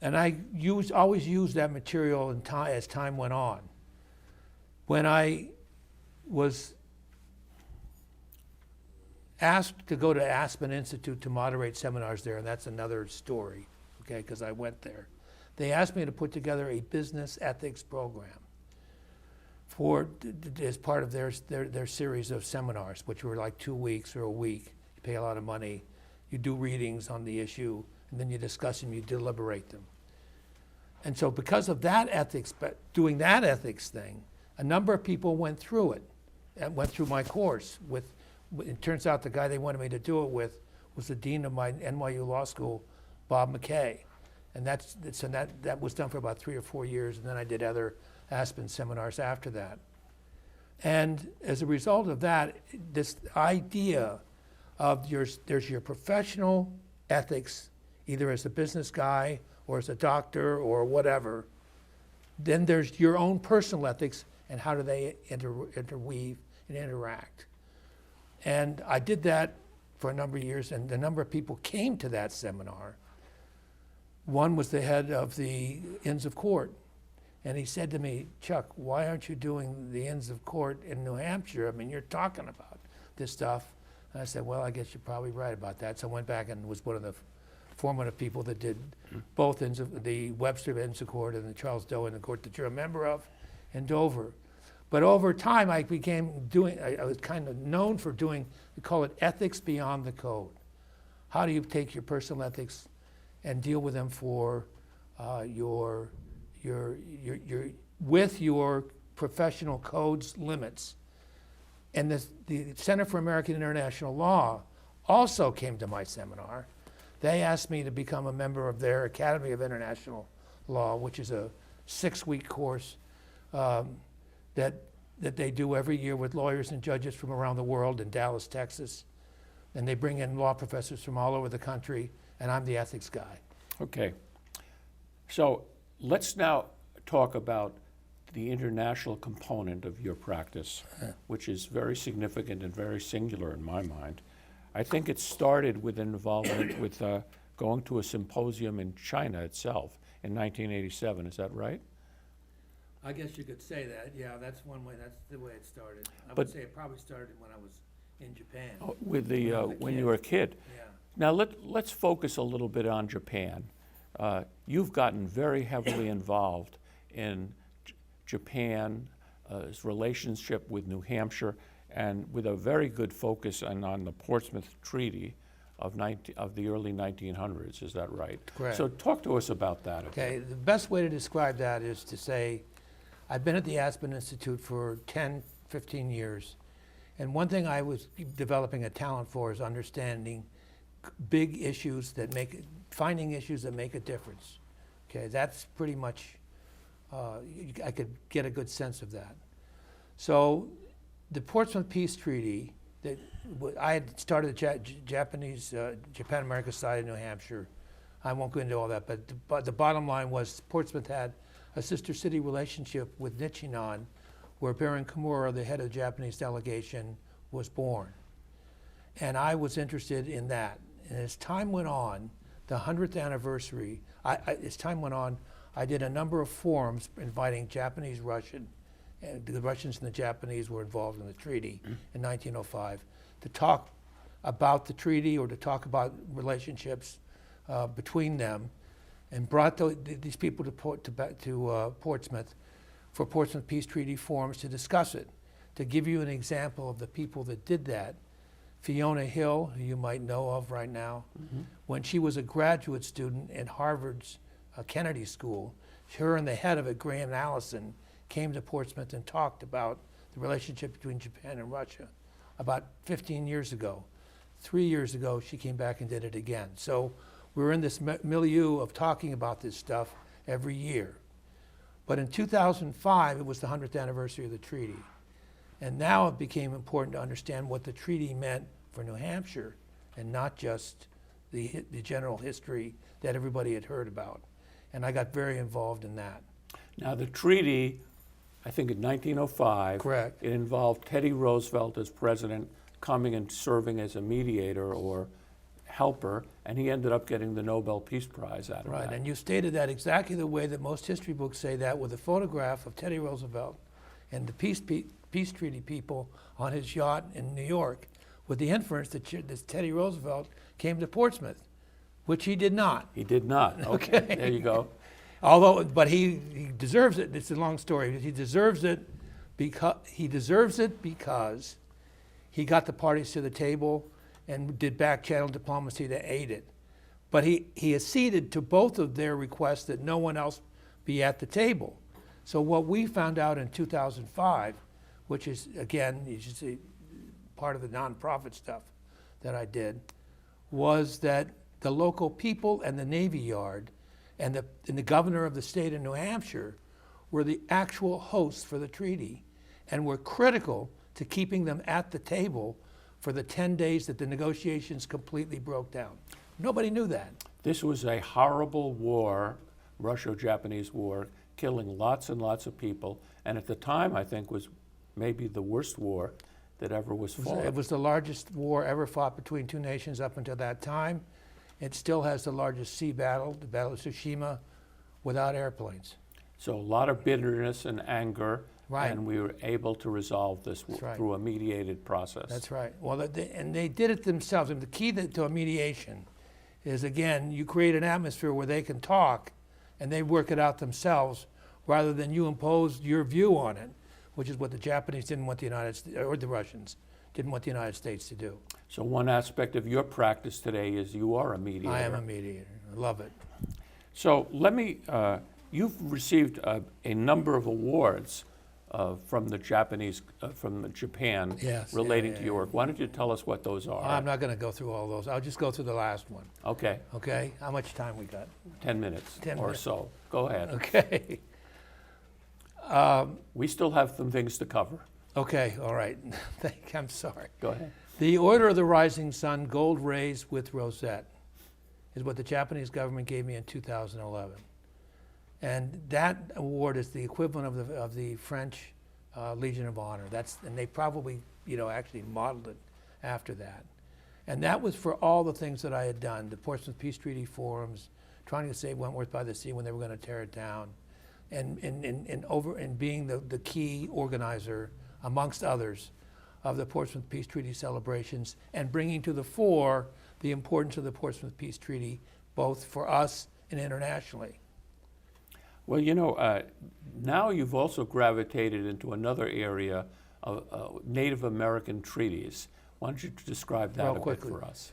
And I always used that material as time went on. When I was asked to go to Aspen Institute to moderate seminars there, and that's another story, okay, because I went there. They asked me to put together a business ethics program as part of their series of seminars, which were like 2 weeks or a week. You pay a lot of money, you do readings on the issue, and then you discuss them, you deliberate them. And so because of that ethics, doing that ethics thing, a number of people went through it, and went through my course with. It turns out the guy they wanted me to do it with was the dean of my NYU Law School, Bob McKay. And that was done for about 3 or 4 years, and then I did other Aspen seminars after that. And as a result of that, this idea of there's your professional ethics, either as a business guy or as a doctor or whatever, then there's your own personal ethics and how do they interweave and interact. And I did that for a number of years, and the number of people came to that seminar. One was the head of the Inns of Court, And he said to me, Chuck, why aren't you doing the Inns of Court in New Hampshire? I mean, you're talking about this stuff. And I said, well, I guess you're probably right about that. So I went back and was one of the formative people that did both Inns of, the Webster Inns of Court and the Charles Doe Inns of Court that you're a member of in Dover. But over time, I became doing, I was kind of known for doing, we call it ethics beyond the code. How do you take your personal ethics and deal with them for with your professional code's limits? And the Center for American International Law also came to my seminar. They asked me to become a member of their Academy of International Law, which is a 6-week course that they do every year with lawyers and judges from around the world in Dallas, Texas. And they bring in law professors from all over the country, and I'm the ethics guy. Okay. So let's now talk about the international component of your practice, which is very significant and very singular in my mind. I think it started with an involvement with going to a symposium in China itself in 1987. Is that right? I guess you could say that. Yeah, that's one way. That's the way it started. I But- would say it probably started when I was in Japan. With the when you were a kid. Yeah. Now let's focus a little bit on Japan. You've gotten very heavily involved in Japan's relationship with New Hampshire, and with a very good focus on the Portsmouth Treaty of the early 1900s. Is that right? Correct. So talk to us about that. Okay, the best way to describe that is to say, I've been at the Aspen Institute for 10, 15 years, and one thing I was developing a talent for is understanding big issues that finding issues that make a difference. Okay, that's pretty much, I could get a good sense of that. So the Portsmouth Peace Treaty, I had started the Japan-America side in New Hampshire. I won't go into all that, but the bottom line was Portsmouth had a sister city relationship with Nichinon, where Baron Kimura, the head of the Japanese delegation, was born. And I was interested in that. And as time went on, the 100th anniversary, as time went on, I did a number of forums inviting Japanese, Russian, and the Russians and the Japanese were involved in the treaty in 1905, to talk about the treaty or to talk about relationships between them, and brought these people to Portsmouth for Portsmouth Peace Treaty forums to discuss it. To give you an example of the people that did that, Fiona Hill, who you might know of right now, when she was a graduate student at Harvard's Kennedy School, her and the head of it, Graham Allison, came to Portsmouth and talked about the relationship between Japan and Russia about 15 years ago. 3 years ago, she came back and did it again. So we're in this milieu of talking about this stuff every year. But in 2005, it was the 100th anniversary of the treaty. And now it became important to understand what the treaty meant for New Hampshire, and not just the general history that everybody had heard about. And I got very involved in that. Now the treaty, I think in 1905, Correct. it involved Teddy Roosevelt as president coming and serving as a mediator or helper, and he ended up getting the Nobel Peace Prize out of Right, that. and you stated that exactly the way that most history books say that, with a photograph of Teddy Roosevelt and the peace treaty people on his yacht in New York, with the inference that Teddy Roosevelt came to Portsmouth, which he did not. He did not. Okay, there you go. Although, but he deserves it. It's a long story. He deserves it because he got the parties to the table and did back-channel diplomacy to aid it. But he acceded to both of their requests that no one else be at the table. So what we found out in 2005, which is, again, you should see part of the nonprofit stuff that I did, was that the local people and the Navy Yard and the governor of the state of New Hampshire were the actual hosts for the treaty and were critical to keeping them at the table for the 10 days that the negotiations completely broke down. Nobody knew that. This was a horrible war, Russo-Japanese war, killing lots and lots of people, and at the time I think was maybe the worst war that ever was fought. It was the largest war ever fought between two nations up until that time. It still has the largest sea battle, the Battle of Tsushima, without airplanes. So a lot of bitterness and anger, Right. and we were able to resolve this That's right. through a mediated process. That's right. Well, and they did it themselves. And the key to a mediation is, again, you create an atmosphere where they can talk and they work it out themselves rather than you impose your view on it, which is what the Japanese didn't want the United States, or the Russians didn't want the United States to do. So one aspect of your practice today is you are a mediator. I am a mediator. I love it. So let me, you've received a number of awards from the Japanese, from Japan, Yes, relating yeah, to your work. Why don't you tell us what those are? I'm not going to go through all those. I'll just go through the last one. Okay, Okay? How much time we got? 10 minutes 10 or minutes. so. Go ahead. Okay. We still have some things to cover. Okay, all right. I'm sorry. Go ahead. The Order of the Rising Sun Gold Rays with Rosette is what the Japanese government gave me in 2011. And that award is the equivalent of the French Legion of Honor. And they probably, actually modeled it after that. And that was for all the things that I had done, the Portsmouth Peace Treaty forums, trying to save Wentworth by the Sea when they were going to tear it down, and being the key organizer, amongst others, of the Portsmouth Peace Treaty celebrations, and bringing to the fore the importance of the Portsmouth Peace Treaty, both for us and internationally. Well, now you've also gravitated into another area of Native American treaties. Why don't you describe that Real a bit quickly. for us?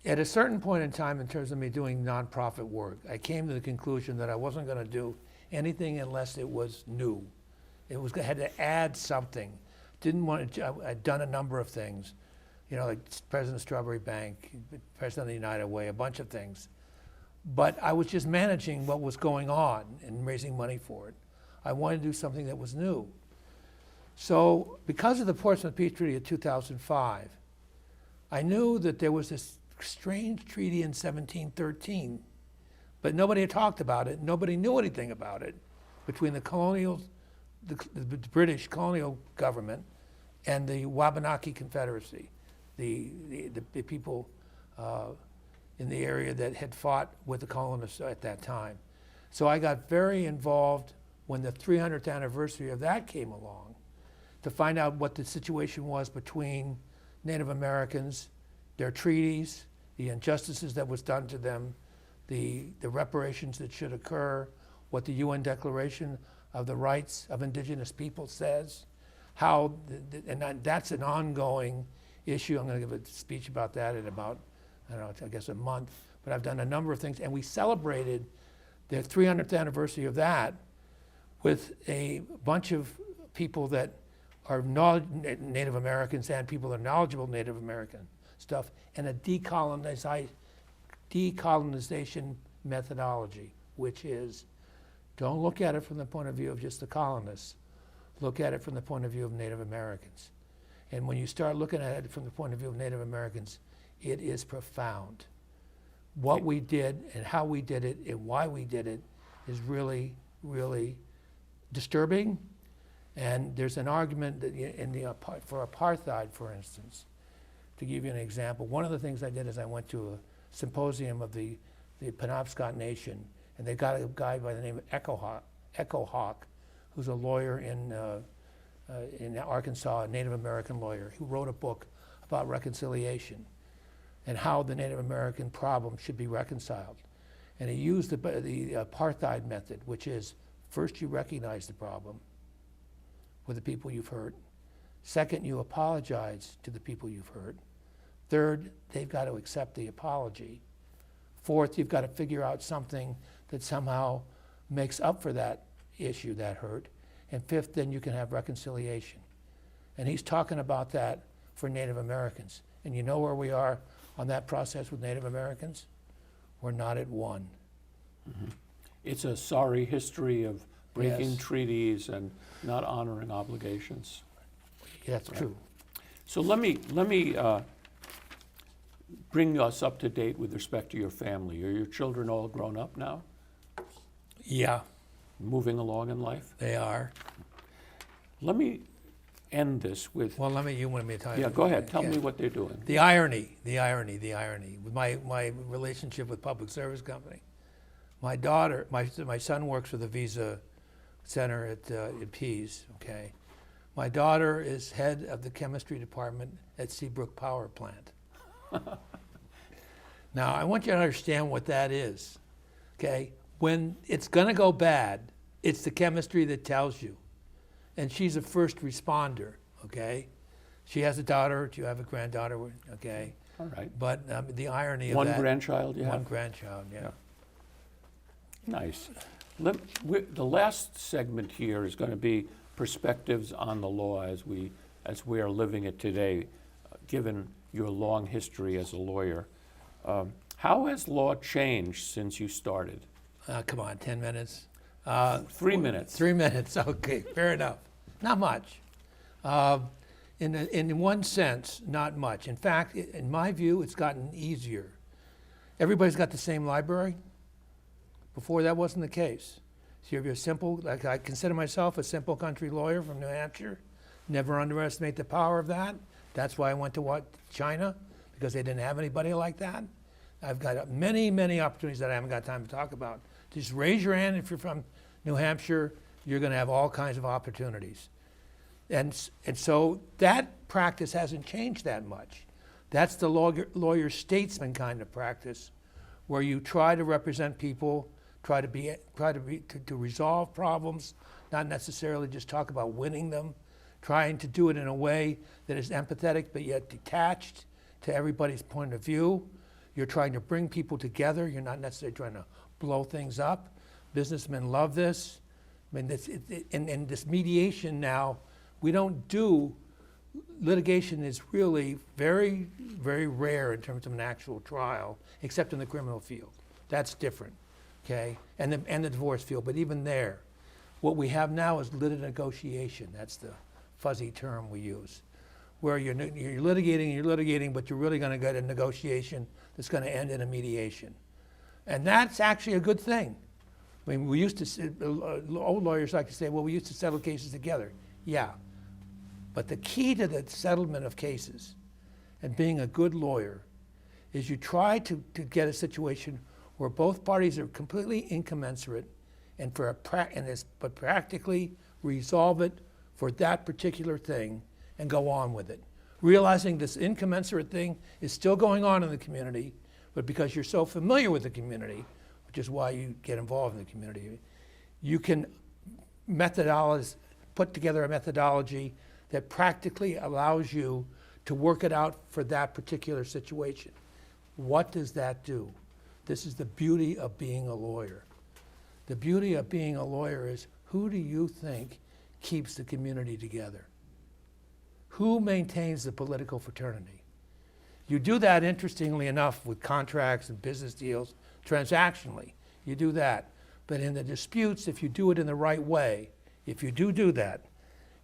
At a certain point in time, in terms of me doing nonprofit work, I came to the conclusion that I wasn't going to do anything unless it was new. Had to add something. I'd done a number of things, like President Strawberry Bank, President of the United Way, a bunch of things. But I was just managing what was going on and raising money for it. I wanted to do something that was new. So because of the Portsmouth Peace Treaty of 2005, I knew that there was this strange treaty in 1713, but nobody had talked about it. Nobody knew anything about it between the British colonial government and the Wabanaki Confederacy, the people in the area that had fought with the colonists at that time. So I got very involved when the 300th anniversary of that came along to find out what the situation was between Native Americans, their treaties, the injustices that was done to them, the reparations that should occur, what the UN Declaration of the Rights of Indigenous People says, and that's an ongoing issue. I'm going to give a speech about that in about, I guess a month. But I've done a number of things, and we celebrated the 300th anniversary of that with a bunch of people that are Native Americans and people that are knowledgeable Native American stuff, and a decolonization methodology, which is, don't look at it from the point of view of just the colonists. Look at it from the point of view of Native Americans. And when you start looking at it from the point of view of Native Americans, it is profound. What we did and how we did it and why we did it is really, really disturbing. And there's an argument that for apartheid, for instance, to give you an example, one of the things I did is I went to a symposium of the Penobscot Nation, and they got a guy by the name of Echo Hawk, who's a lawyer in Arkansas, a Native American lawyer, who wrote a book about reconciliation and how the Native American problem should be reconciled. And he used the apartheid method, which is first you recognize the problem with the people you've hurt. Second, you apologize to the people you've hurt. Third, they've got to accept the apology. Fourth, you've got to figure out something that somehow makes up for that issue, that hurt. And fifth, then you can have reconciliation. And he's talking about that for Native Americans. And you know where we are on that process with Native Americans? We're not at one. Mm-hmm. It's a sorry history of breaking Yes. treaties and not honoring obligations. That's Right. true. So let me bring us up to date with respect to your family. Are your children all grown up now, Yeah, moving along in life? they are. Let me end this with, Well, you want me to tell you? yeah, go ahead. Tell Yeah. me what they're doing. The irony. With my relationship with Public Service Company. My son works for the Visa center at Pease, okay? My daughter is head of the chemistry department at Seabrook Power Plant. Now, I want you to understand what that is, okay? When it's gonna go bad, it's the chemistry that tells you. And she's a first responder, okay? She has a daughter, you have a granddaughter, okay? All right. But the irony of One that. grandchild you One have? grandchild, yeah. Nice. The last segment here is going to be perspectives on the law as we are living it today, given your long history as a lawyer. How has law changed since you started? Come on, 10 minutes? 3 minutes. 3 minutes, okay, fair enough. Not much. In one sense, not much. In fact, in my view, it's gotten easier. Everybody's got the same library. Before, that wasn't the case. So if you're simple, like I consider myself a simple country lawyer from New Hampshire, never underestimate the power of that. That's why I went to China, because they didn't have anybody like that. I've got many, many opportunities that I haven't got time to talk about. Just raise your hand if you're from New Hampshire, you're going to have all kinds of opportunities. And so that practice hasn't changed that much. That's the lawyer statesman kind of practice, where you try to represent people, try to resolve problems, not necessarily just talk about winning them, trying to do it in a way that is empathetic but yet detached to everybody's point of view. You're trying to bring people together. You're not necessarily trying to blow things up. Businessmen love this. I mean, in this mediation now, we don't do, litigation is really very, very rare in terms of an actual trial, except in the criminal field. That's different, okay? And the divorce field, but even there, what we have now is negotiation. That's the fuzzy term we use, where you're litigating, but you're really gonna get a negotiation that's gonna end in a mediation. And that's actually a good thing. I mean, we used to, old lawyers like to say, well, we used to settle cases together. Yeah, but the key to the settlement of cases and being a good lawyer is you try to get a situation where both parties are completely incommensurate and but practically resolve it for that particular thing and go on with it. Realizing this incommensurate thing is still going on in the community, but because you're so familiar with the community, which is why you get involved in the community, you can put together a methodology that practically allows you to work it out for that particular situation. What does that do? This is the beauty of being a lawyer. The beauty of being a lawyer is, who do you think keeps the community together? Who maintains the political fraternity? You do that, interestingly enough, with contracts and business deals, transactionally. You do that. But in the disputes, if you do it in the right way, if you do that,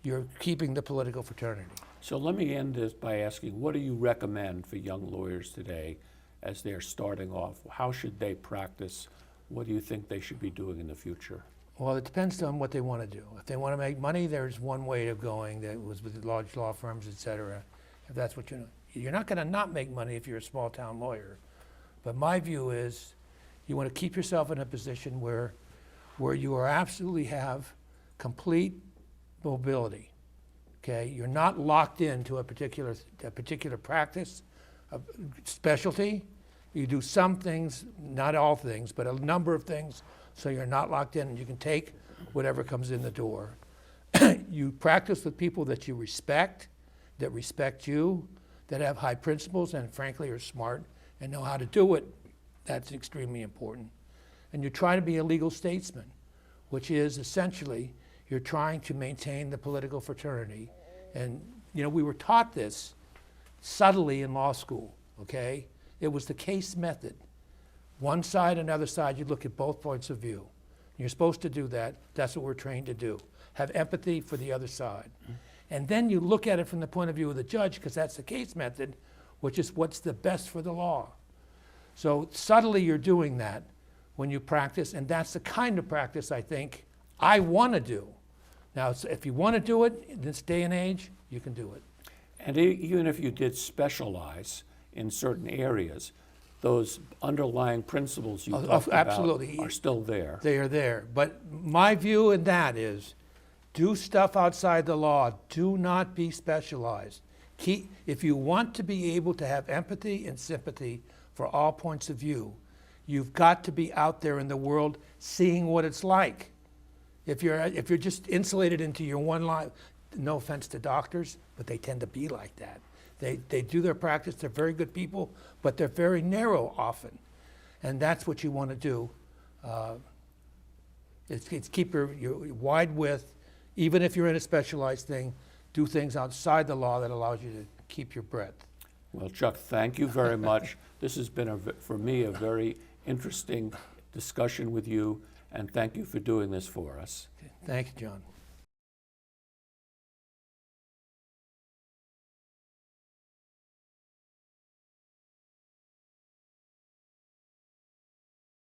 you're keeping the political fraternity. So let me end this by asking, what do you recommend for young lawyers today as they're starting off? How should they practice? What do you think they should be doing in the future? Well, it depends on what they want to do. If they want to make money, there's one way of going that was with large law firms, et cetera. If that's what you're not going to not make money if you're a small town lawyer. But my view is you want to keep yourself in a position where you are absolutely have complete mobility. Okay, you're not locked into a particular practice, a specialty. You do some things, not all things, but a number of things, so you're not locked in and you can take whatever comes in the door. You practice with people that you respect, that respect you, that have high principles and frankly are smart and know how to do it. That's extremely important. And you try to be a legal statesman, which is essentially you're trying to maintain the political fraternity. And we were taught this subtly in law school, okay? It was the case method. One side, another side, you look at both points of view. You're supposed to do that. That's what we're trained to do. Have empathy for the other side. And then you look at it from the point of view of the judge, because that's the case method, which is what's the best for the law. So subtly you're doing that when you practice, and that's the kind of practice I think I want to do. Now, if you want to do it in this day and age, you can do it. And even if you did specialize in certain areas, those underlying principles you Oh, talked absolutely. about are still there. They are there. But my view in that is, do stuff outside the law. Do not be specialized. If you want to be able to have empathy and sympathy for all points of view, you've got to be out there in the world seeing what it's like. If you're just insulated into your one life, no offense to doctors, but they tend to be like that. They do their practice, they're very good people, but they're very narrow often. And that's what you want to do. It's keep your wide width, even if you're in a specialized thing, do things outside the law that allows you to keep your breadth. Well, Chuck, thank you very much. This has been, for me, a very interesting discussion with you, and thank you for doing this for us. Thank you, John.